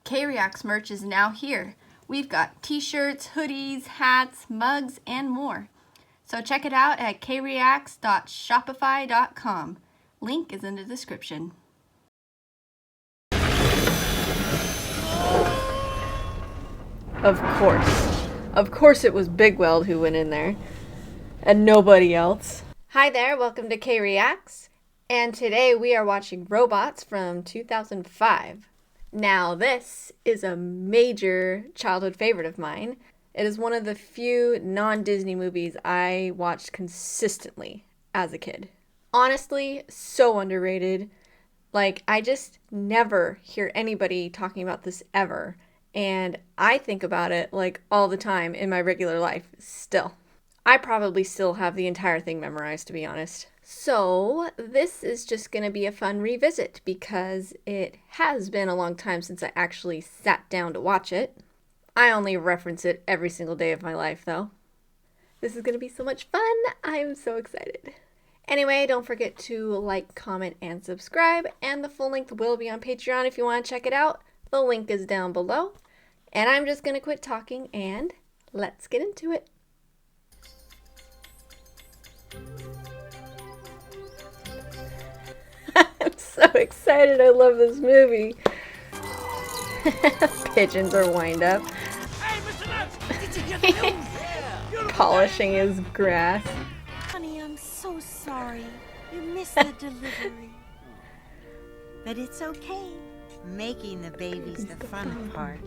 K-Reacts merch is now here. We've got t-shirts, hoodies, hats, mugs, and more. So check it out at kreacts.shopify.com. Link is in the description. Of course. Of course it was Big Weld who went in there. And nobody else. Hi there, welcome to K-Reacts. And today we are watching Robots from 2005. Now this is a major childhood favorite of mine. It is one of the few non-Disney movies I watched consistently as a kid. Honestly, so underrated. Like, I just never hear anybody talking about this ever. And I think about it like all the time in my regular life still. I probably still have the entire thing memorized, to be honest. So this is just going to be a fun revisit because it has been a long time since I actually sat down to watch it. I only reference it every single day of my life, though. This is going to be so much fun. I'm so excited. Anyway, don't forget to like, comment, and subscribe. And the full length will be on Patreon if you want to check it out. The link is down below. And I'm just going to quit talking and let's get into it. I'm so excited. I love this movie. Pigeons are wind up. Hey, Mr. Nuts! Did you get the news? Polishing his grass. Honey, I'm so sorry. You missed the delivery. But it's okay. Making the baby's the fun part.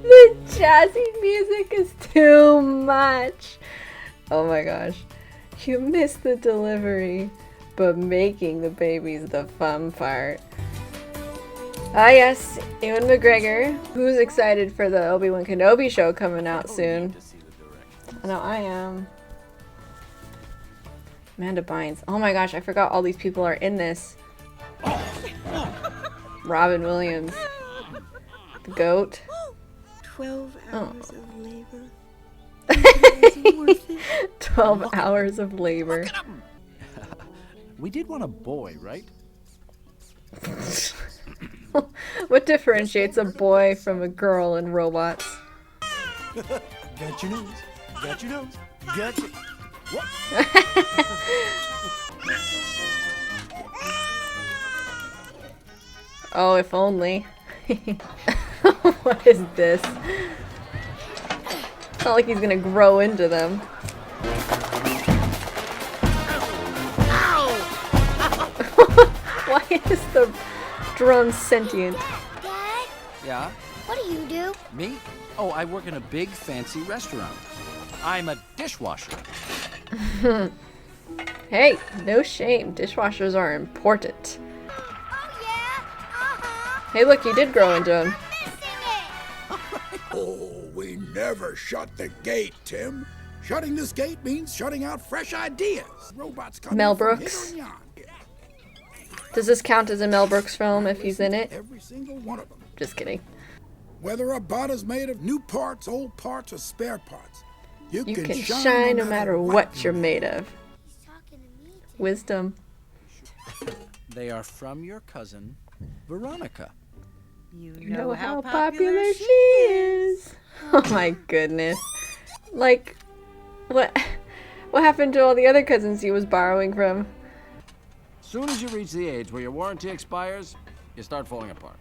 The jazzy music is too much. Oh my gosh. You missed the delivery, but making the baby's the fun part. Ah yes, Ewan McGregor. Who's excited for the Obi-Wan Kenobi show coming out soon? I know I am. Amanda Bynes. Oh my gosh, I forgot all these people are in this. Robin Williams. The goat. 12 hours of labor. 12 hours of labor. We did want a boy, right? What differentiates a boy from a girl in Robots? Got your nose. Got your nose. Got your... What? Oh, if only. What is this? It's not like he's gonna grow into them. Why is the drone sentient? Dad, Yeah? what do you do? Me? Oh, I work in a big, fancy restaurant. I'm a dishwasher. Hey, no shame. Dishwashers are important. Oh yeah, Hey, look, you did grow into him. missing it. Oh, we never shut the gate, Tim. Shutting this gate means shutting out fresh ideas. Robots coming Mel from Brooks. here and yon. Does this count as a Mel Brooks film if he's in it? Every single one of them. Just kidding. Whether a bot is made of new parts, old parts, or spare parts, you You can can shine no matter what you're made of. He's talking to me. Wisdom. They are from your cousin, Veronica. You Know how popular she is. Oh my goodness. Like, what happened to all the other cousins he was borrowing from? Soon as you reach the age where your warranty expires, you start falling apart.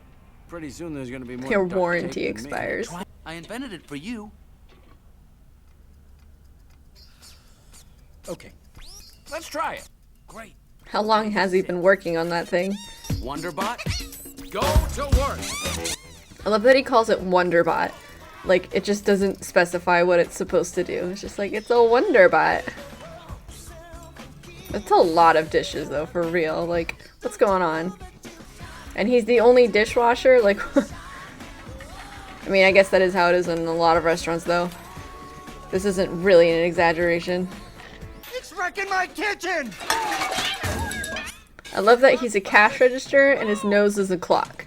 Pretty soon there's going to be more Your duct tape warranty than me. expires. I invented it for you. Okay, let's try it. Great. How long has he been working on that thing? Wonderbot, go to work. I love that he calls it Wonderbot. Like, it just doesn't specify what it's supposed to do. It's just like, it's a Wonderbot. It's a lot of dishes, though, for real. Like, what's going on? And he's the only dishwasher? Like, I mean, I guess that is how it is in a lot of restaurants, though. This isn't really an exaggeration. It's wrecking my kitchen. I love that he's a cash register and his nose is a clock.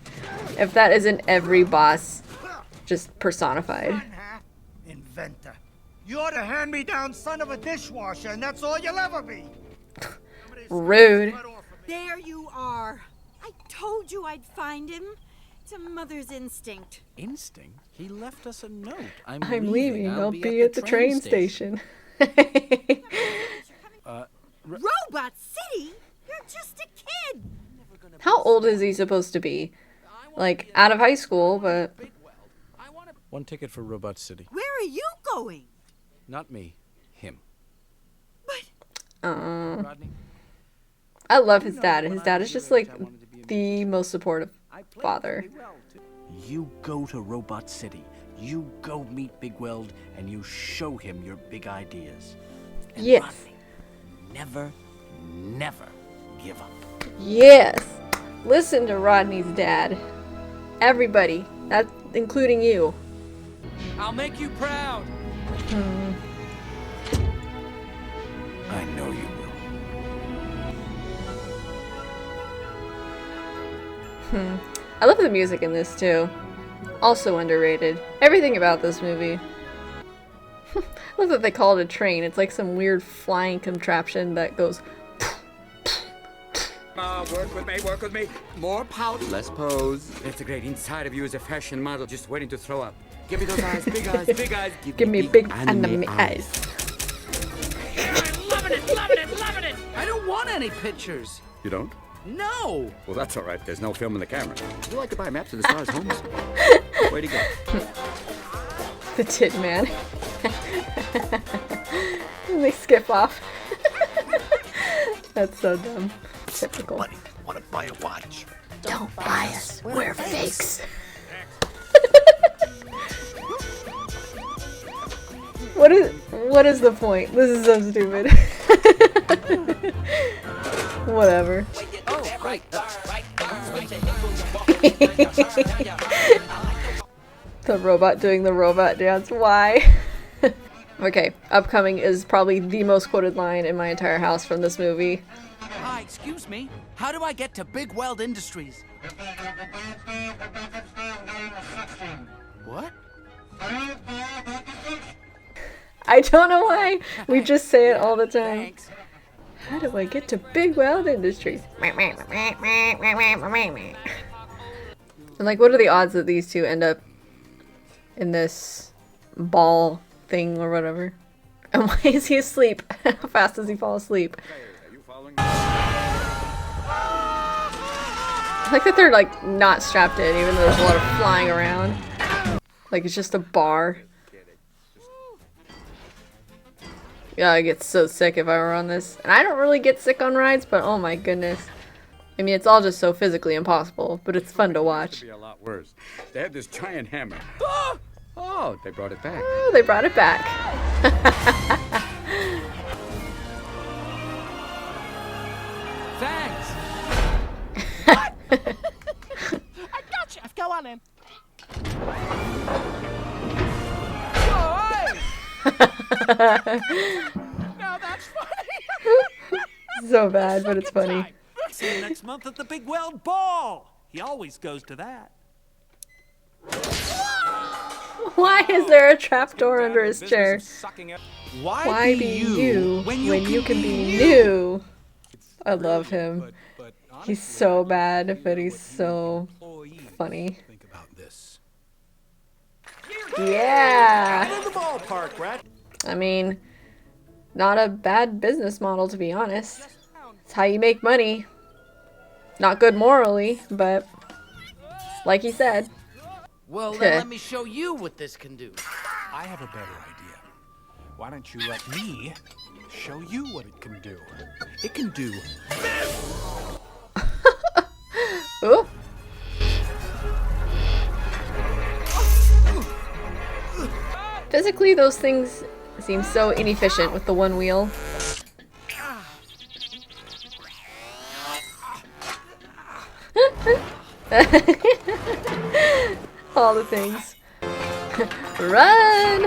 If that isn't every boss just personified. Inventor. You're the hand-me-down son of a dishwasher, and that's all you'll ever be. Rude. There you are. I told you I'd find him. It's a mother's instinct. Instinct? He left us a note. I'm leaving. I'll be at the train station. Robot City? You're just a kid. How old is he supposed to be? Like, out of high school, but... One ticket for Robot City. Where are you going? Not me. Him. But... Rodney? I love his dad. His dad is just, like, the most supportive father. You go to Robot City. You go meet Big Weld, and you show him your big ideas. And Yes. Rodney, never, never give up. Yes. Listen to Rodney's dad. Everybody. That's including you. I'll make you proud. I know you will. I love the music in this too. Also underrated. Everything about this movie. I love that they call it a train. It's like some weird flying contraption that goes... Work with me. More pout, less pose. It's a great inside of you as a fashion model just waiting to throw up. Give me those eyes, big eyes, big eyes. Give me big anime eyes. Loving it. I don't want any pictures. You don't? No. Well, that's all right. There's no film in the camera. Would you like to buy maps of the stars' homes? Way to go. The Tin Man. And they skip off. That's so dumb. Typical. Buddy, want to buy a watch? Don't buy us. We're fakes. What is the point? This is so stupid. Whatever. Oh, right. The robot doing the robot dance. Why? Okay, upcoming is probably the most quoted line in my entire house from this movie. Hi, excuse me. How do I get to Big Weld Industries? What? I don't know why. We just say it all the time. Thanks. How do I get to Big Weld Industries? And like, what are the odds that these two end up in this ball thing or whatever? And why is he asleep? How fast does he fall asleep? I like that they're like not strapped in, even though there's a lot of flying around. Like it's just a bar. Yeah, I get so sick if I were on this. And I don't really get sick on rides, but oh my goodness. I mean, it's all just so physically impossible, but it's fun to watch. Be a lot worse. They had this giant hammer. Oh, they brought it back. Oh, they brought it back. Thanks. I gotcha. Go on in. Now that's funny. So bad, but it's funny. See you next month at the Big Weld Ball. He always goes to that. Why is there a trapdoor under his chair? Why Why be you when you can be new? I love him. He's so bad, but he's so funny. Think about this. Yeah! in the ballpark, Rat. I mean, not a bad business model, to be honest. It's how you make money. Not good morally, but like he said. Well, then let me show you what this can do. I have a better idea. Why don't you let me show you what it can do? It can do Ooh. Physically, those things seem so inefficient with the one wheel. All the things. Run!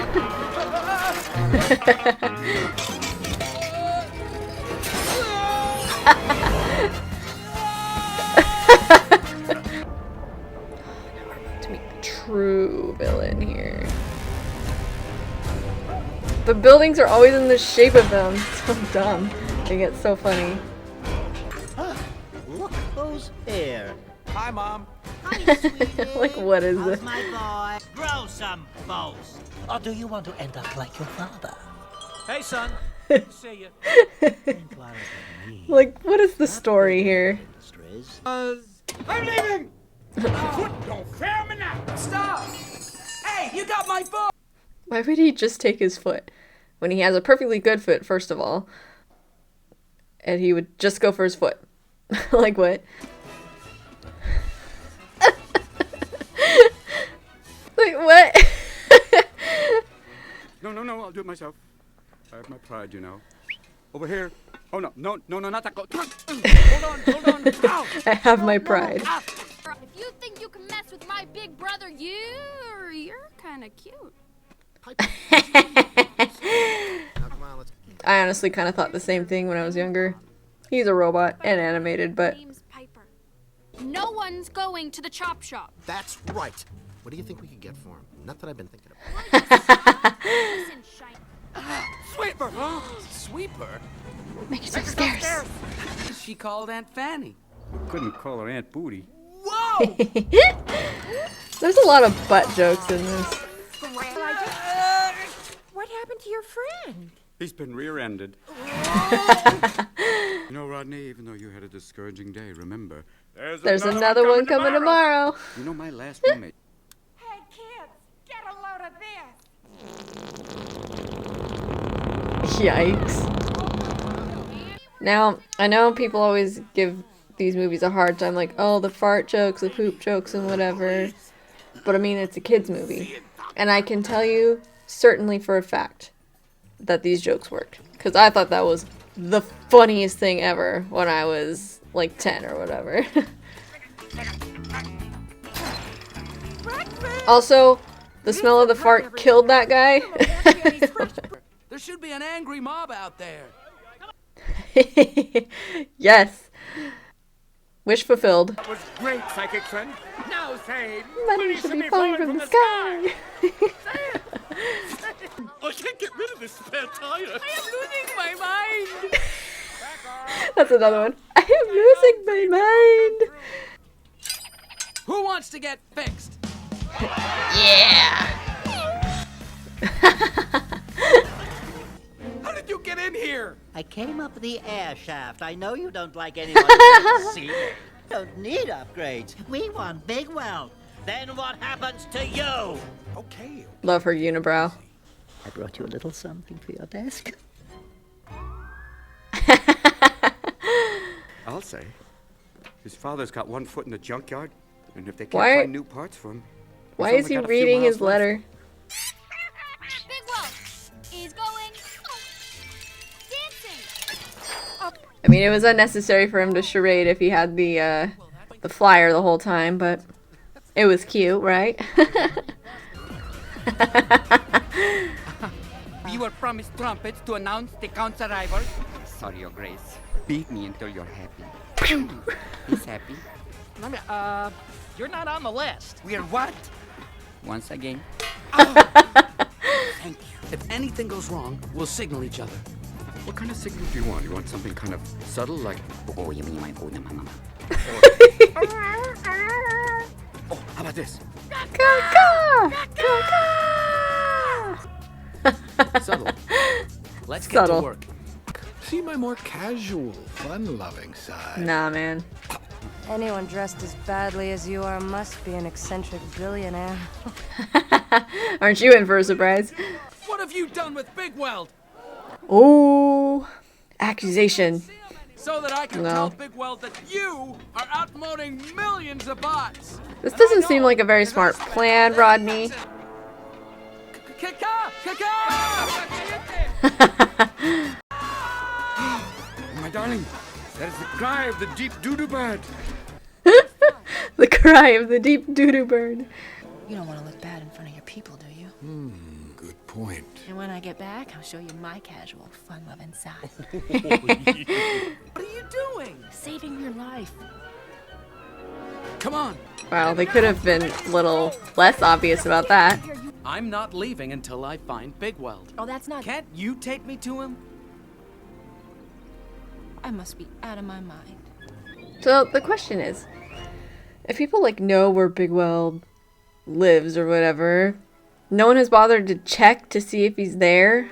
To meet the true villain here. The buildings are always in the shape of them. So dumb. They get so funny. Look at those Here. Hi, Mom. Hi, sweetie. Like, what is How's this? my boy? Grow some balls. Or do you want to end up like your father? Hey, son. See ya. Like, what is the story here? I'm leaving! Foot don't fail me now! Stop! Hey, you got my phone! Why would he just take his foot? When he has a perfectly good foot, first of all. And he would just go for his foot. Like, what? Like, what? No, I'll do it myself. I have my pride, you know. Over here. Oh, no, not that. Hold on. Ow! I have my pride. If you think you can mess with my big brother, you're kind of cute. I honestly kind of thought the same thing when I was younger. He's a robot and animated, but Name's Piper. No one's going to the chop shop. That's right. What do you think we could get for him? Not that I've been thinking about. Listen, Shine. Sweeper! Sweeper? make yourself scarce. She called Aunt Fanny. We couldn't call her Aunt Booty. There's a lot of butt jokes in this. What happened to your friend? He's been rear-ended. You know, Rodney, even though you had a discouraging day, remember, There's another one coming tomorrow. You know, my last roommate. Hey, kids, get a load of this. Yikes. Now, I know people always give these movies a hard time, like, oh, the fart jokes, the poop jokes, and whatever. But I mean, it's a kid's movie. And I can tell you, certainly for a fact, that these jokes worked. Because I thought that was the funniest thing ever when I was, like, 10 or whatever. Also, the smell of the fart killed that guy. There should be an angry mob out there. Yes. Wish fulfilled. That was great, psychic friend. Now say, Money should be falling from the sky. I can't get rid of this spare tire. I am losing my mind. That's another one. I am losing my mind. Who wants to get fixed? Yeah. How did you get in here? I came up the air shaft. I know you don't like anyone to see me. Don't need upgrades. We want big wealth. Then what happens to you? Okay. Love her unibrow. I brought you a little something for your desk. I'll say. His father's got one foot in the junkyard, and if they can't Why- find new parts for him... Why is he reading his letter? Big Wolf is going dancing. I mean, it was unnecessary for him to charade if he had the flyer the whole time, but it was cute, right? You were promised trumpets to announce the Count's arrival. Sorry, Your Grace. Beat me until you're happy. He's happy. You're not on the list. We're what? Once again. Thank you. If anything goes wrong, we'll signal each other. What kind of signal do you want? You want something kind of subtle, like... Oh, you mean Oh, how about this? Subtle. Let's get Subtle. to work. See my more casual, fun-loving side. Nah, man. Anyone dressed as badly as you are must be an eccentric billionaire. Aren't you in for a surprise? What have you done with Big Weld? Ooh, accusation. So that I can No. tell Big Weld that you are outmoting millions of bots. This doesn't seem like a very smart plan, Rodney. My darling, that is the cry of the deep doo-doo bird. The cry of the deep doo-doo bird. You don't want to look bad in front of your people, do you? Good point. And when I get back, I'll show you my casual, fun-loving side. What are you doing? Saving your life. Come on. Wow, they could have been a little less obvious about that. I'm not leaving until I find Big Weld. Oh, that's not... Can't you take me to him? I must be out of my mind. So the question is, If people like know where Big Weld lives or whatever, no one has bothered to check to see if he's there.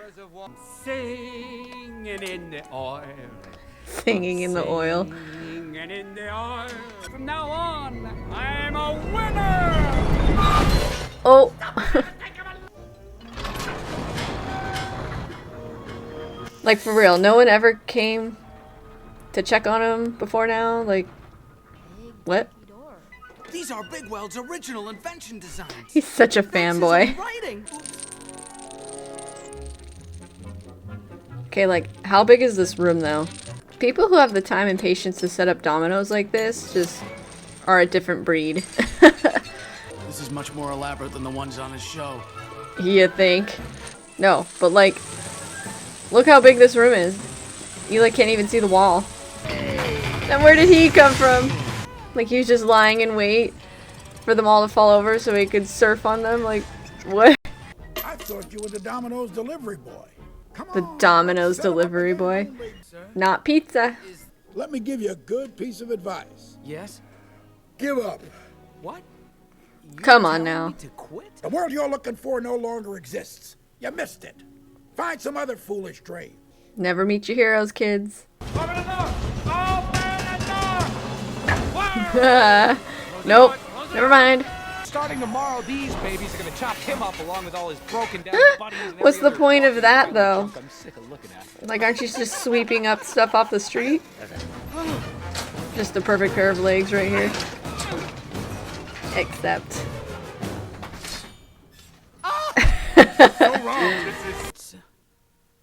Singing in the oil. Singing in the oil. Singing in the oil. From now on, I'm a winner. Oh. Like, for real, no one ever came to check on him before now? Like, what? These are Big Weld's original invention designs. He's such a fanboy. Okay, like, how big is this room, though? People who have the time and patience to set up dominoes like this just are a different breed. This is much more elaborate than the ones on his show. You think? No, but like, look how big this room is. You like can't even see the wall. And where did he come from? Like he was just lying in wait for them all to fall over so he could surf on them? Like, what? I thought you were the Domino's delivery boy. Come The on, Domino's set up delivery again, boy. lady. Not pizza. Let me give you a good piece of advice. Yes? Give up. What? Come on now. To quit? The world you're looking for no longer exists. You missed it. Find some other foolish trade. Never meet your heroes, kids. Nope. Never mind. Starting tomorrow, these babies are gonna chop him up along with all his broken down buddies. And What's the every other point of dog that, though? I'm sick of looking at. Like, aren't you just sweeping up stuff off the street? Just a perfect pair of legs right here. Except. So wrong.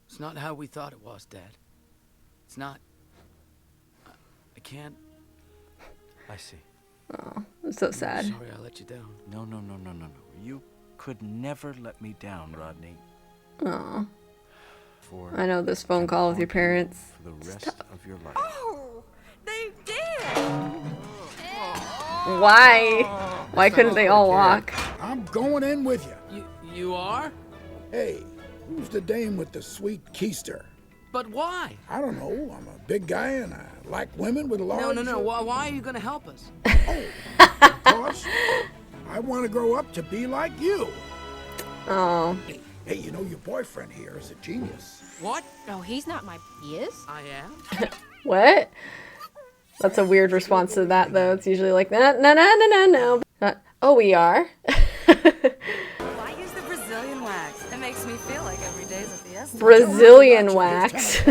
It's not how we thought it was, Dad. It's not. I can't. I see. Oh, I'm so sad. Sorry I let you down. No. You could never let me down, Rodney. Oh. For I know this phone call with your parents. For the rest of your life. Oh, they did. Why? Why couldn't they all walk? I'm going in with you. You are? Hey, who's the dame with the sweet keister? But why? I don't know. I'm a big guy and I like women with large... No. Why are you gonna help us? Because I want to grow up to be like you. Oh. Hey, you know your boyfriend here is a genius. What? No, he's not my... He is? I am? What? That's a weird response to that, though. It's usually like, no. Oh, we are? I use the Brazilian wax. It makes me feel like every day's a fiesta. Brazilian wax.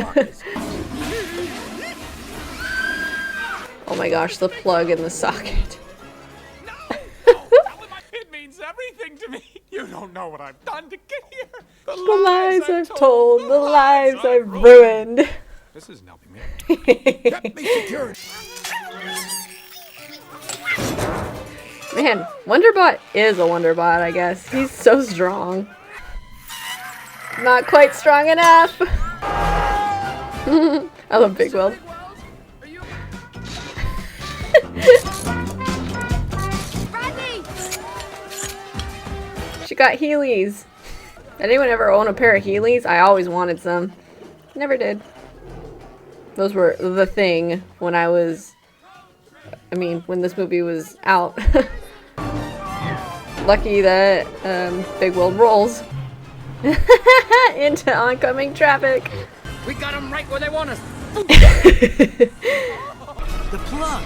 Oh my gosh, the plug in the socket. It means everything to me. You don't know what I've done to get here. The lies I've told, the lives I've ruined. This isn't helping me. Get me security. Man, Wonderbot is a Wonderbot, I guess. He's so strong. Not quite strong enough. I love Big Weld. She got Heelys. Did anyone ever own a pair of Heelys? I always wanted some. Never did. Those were the thing when I was... I mean, when this movie was out. Lucky that Big Weld rolls into oncoming traffic. We got them right where they want us. The plug.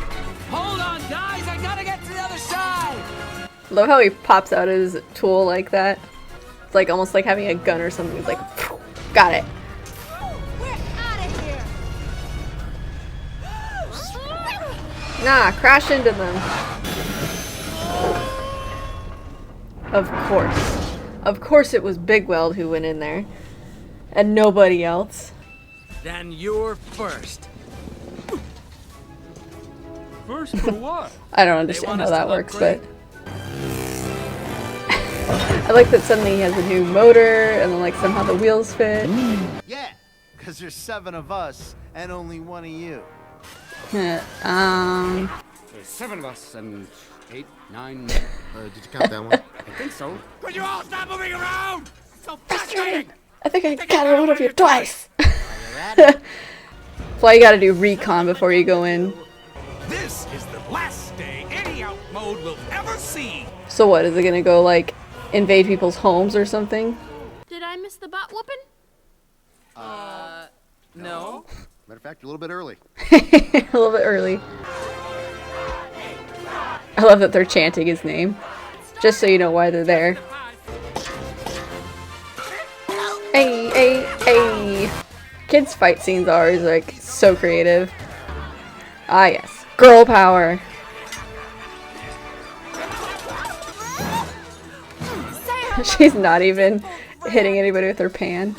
Hold on, guys. I gotta get to the other side. Love how he pops out his tool like that. It's like almost like having a gun or something. He's like, got it. Nah, crash into them. Of course. Of course it was Big Weld who went in there. And nobody else. Then you're first. First for what? I don't understand how that works, but... I like that suddenly he has a new motor, and then like somehow the wheels fit. Yeah, because there's 7 of us, and only 1 of you. There's 7 of us and 8, 9. Did you count that one? I think so. Could you all stop moving around? So frustrating. I think I got a hold of you twice. That's why you gotta do recon before you go in. This is the last day any carry-out mode we'll ever see. So what, is it gonna go, like, invade people's homes or something? Did I miss the butt whooping? No. Matter of fact, you're a little bit early. A little bit early. I love that they're chanting his name. Just so you know why they're there. Hey, hey, hey. Kids' fight scenes are always, like, so creative. Ah, yes. Girl power. She's not even hitting anybody with her pan.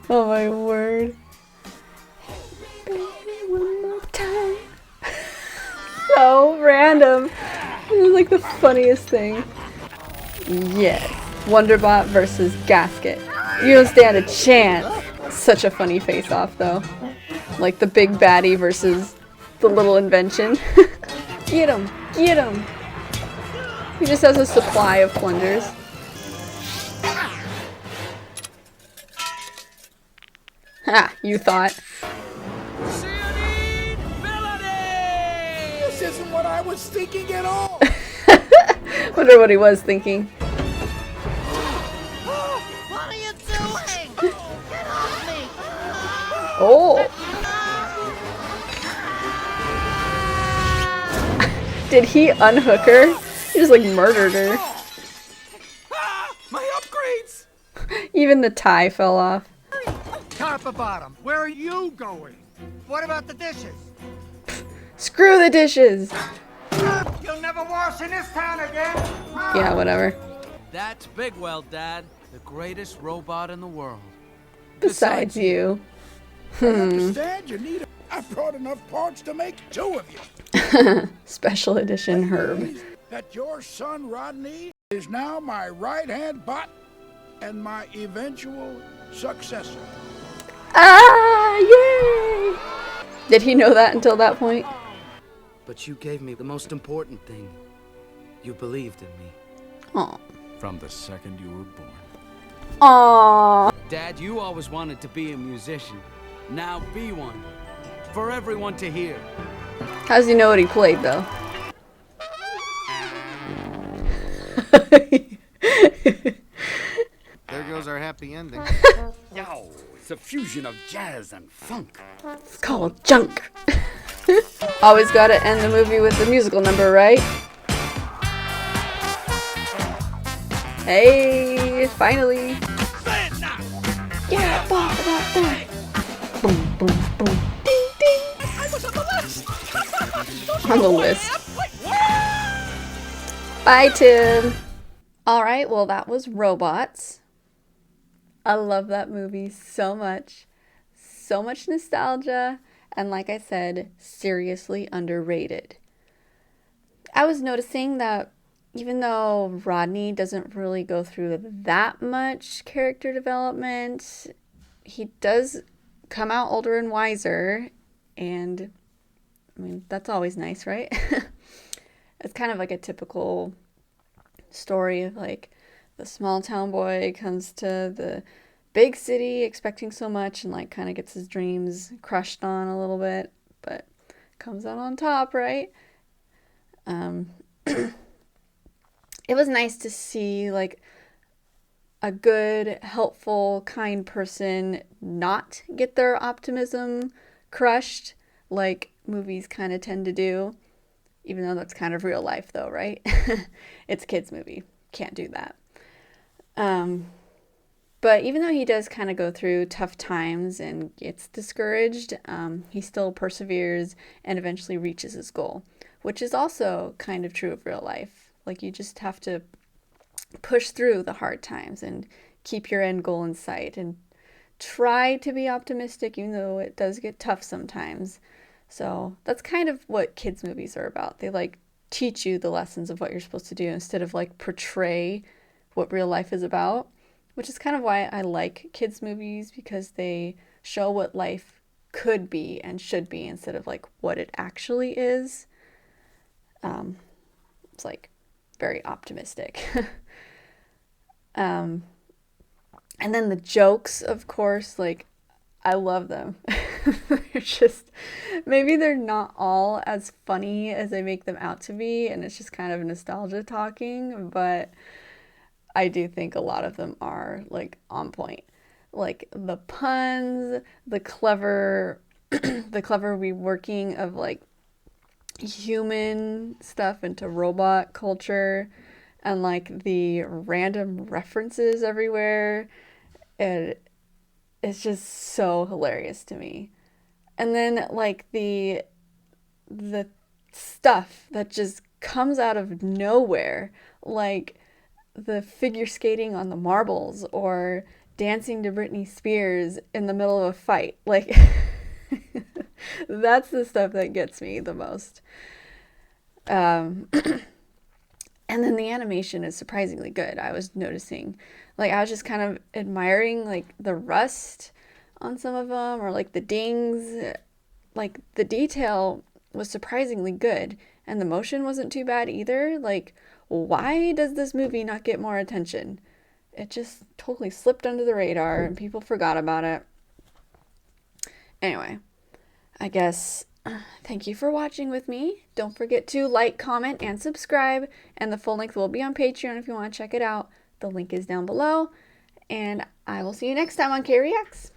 Oh my word. Baby, one more time. So random. It was like the funniest thing. Yes. Wonderbot versus Gasket. You don't stand a chance. Such a funny face-off though. Like the big baddie versus the little invention. Get him! Get him! He just has a supply of plungers. Ha! You thought. This isn't what I was thinking at all. Wonder what he was thinking. What are you doing? Get off me! Oh! Did he unhook her? He just like murdered her. My upgrades! Even the tie fell off. Top or bottom, where are you going? What about the dishes? Screw the dishes! You'll never wash in this town again. Yeah, whatever. That's Bigwell, Dad. The greatest robot in the world. Besides you. I understand you need I brought enough parts to make 2 of you. Special edition Herb. That your son Rodney is now my right-hand bot and my eventual successor. Ah, yay! Did he know that until that point? But you gave me the most important thing. You believed in me. Aw. From the second you were born. Aww. Dad, you always wanted to be a musician. Now be one. For everyone to hear. How does he know what he played, though? There goes our happy ending. Yo, it's a fusion of jazz and funk. It's called junk. Always gotta end the movie with the musical number, right? Hey, finally. Yeah, bop, bop, bop. Boom, boom, boom. Ding, ding. I was on the list! On the list. Bye, Tim. Alright, well, that was Robots. I love that movie so much. So much nostalgia. And like I said, seriously underrated. I was noticing that even though Rodney doesn't really go through that much character development, he does come out older and wiser. And, I mean, that's always nice, right? It's kind of like a typical story of like the small town boy comes to the big city expecting so much and like kind of gets his dreams crushed on a little bit, but comes out on top, right? It was nice to see like a good, helpful, kind person not get their optimism crushed like movies kind of tend to do, even though that's kind of real life though, right? It's a kids movie. Can't do that. But even though he does kind of go through tough times and gets discouraged, he still perseveres and eventually reaches his goal, which is also kind of true of real life. Like you just have to push through the hard times and keep your end goal in sight and try to be optimistic, even though it does get tough sometimes. So that's kind of what kids' movies are about. They like teach you the lessons of what you're supposed to do instead of like portray what real life is about, which is kind of why I like kids' movies, because they show what life could be and should be instead of like what it actually is. It's like very optimistic. And then the jokes, of course, like, I love them. They're just, maybe they're not all as funny as they make them out to be, and it's just kind of nostalgia talking, but I do think a lot of them are, like, on point. Like, the puns, the clever reworking of, like, human stuff into robot culture, and, like, the random references everywhere. It's just so hilarious to me. And then, like, the stuff that just comes out of nowhere, like the figure skating on the marbles or dancing to Britney Spears in the middle of a fight. Like, that's the stuff that gets me the most. And then the animation is surprisingly good. I was noticing, like, I was just kind of admiring, like, the rust on some of them, or like the dings. Like, the detail was surprisingly good, and the motion wasn't too bad either. Like, why does this movie not get more attention? It just totally slipped under the radar and people forgot about it. Anyway, I guess thank you for watching with me. Don't forget to like, comment, and subscribe, and the full length will be on Patreon if you want to check it out. The link is down below, and I will see you next time on K Reacts.